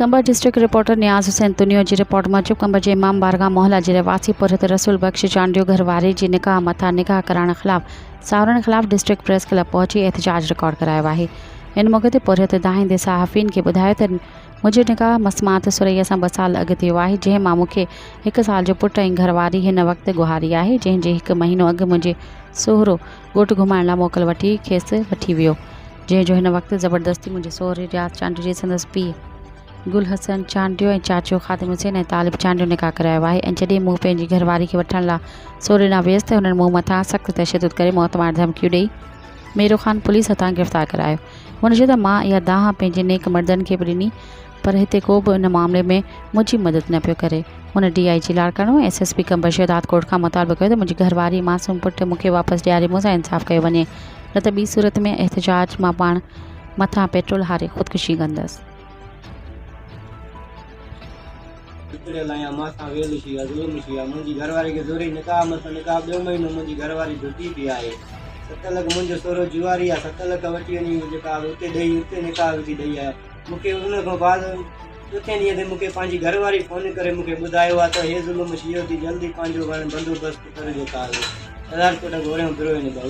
कंबर district reporter नियाज़ हुसैन तुनियो जी report मूजिब कंबर जे इमाम बारगाह मोहल्ला जिले वासी पुरहत रसूल बख्श चांडियो घरवारी जी निकाह मथा निकाह कराइण खिलाफ़ सावरनि खिलाफ़ डिस्ट्रिक्ट प्रेस क्लब पहुंची एहतजाज रिकॉर्ड करायो आहे। इन मौके ते पुरहत दाहींदे सहाफ़ीन खे ॿुधायो त मुंहिंजो निकाह मसमात सुरैया सां 2 साल अॻु थियो आहे, जंहिं मां मूंखे 1 साल जो पुटु ऐं घरवारी हिन वक़्तु गुहारी आहे, जंहिंजे 1 महीनो अॻु मुंहिंजे सोहरो ॻोठु घुमाइण लाइ मोकल खेसि वठी वियो, जंहिंजो हिन वक़्तु ज़बरदस्ती मुंहिंजे सोहरे रियाज़ चांडियो जे संदसि पीउ गुल हसन चांडियो ऐं चाचो ख़ादिम हुसैन ऐं तालिब चांडियो निकाह करायो आहे। ऐं जॾहिं मूं पंहिंजी घरवारी खे वठण लाइ सोहरे ॾांहुं वियसि त हुननि मूं मथां सख़्तु तशदुद करे मौतमार धमकियूं ॾेई मेरो ख़ान पुलिस हथां गिरफ़्तार करायो। हुन चयो त मां इहा दाह पंहिंजे नेक मर्दनि खे बि ॾिनी, पर हिते को बि इन मामले में मुंहिंजी मदद न पियो करे। हुन DIG लाड़काणो ऐं SSP कंबर शहदाद कोर्ट खां मुतालबो कयो त मुंहिंजी घरवारी मासूम पुटु मूंखे वापसि ॾियारे मूंसां इंसाफ़ कयो वञे, न त ॿी सूरत में एहतजाज मां पाण मथां पेट्रोल हारे ख़ुदकुशी कंदसि। मुंहिंजी घरवारी खे ज़ोरी निकाह मत निकाह 2 महीनो मुंहिंजी घरवारी दुधी बि आहे। 7 लख मुंहिंजो सोरो जुआरी आहे, 7 लख वठी वञी जेका उते ॾेई उते निकाह विझी ॾेई आयो। मूंखे उन खां बाद 4 ॾींहं ते मूंखे पंहिंजी घरवारी फ़ोन करे मूंखे ॿुधायो आहे त हे ज़ुल्म शियो थी, जल्दी पंहिंजो बंदोबस्तु करे जेका 1000 रुपया घोड़ियो फिरो वञे भाऊ।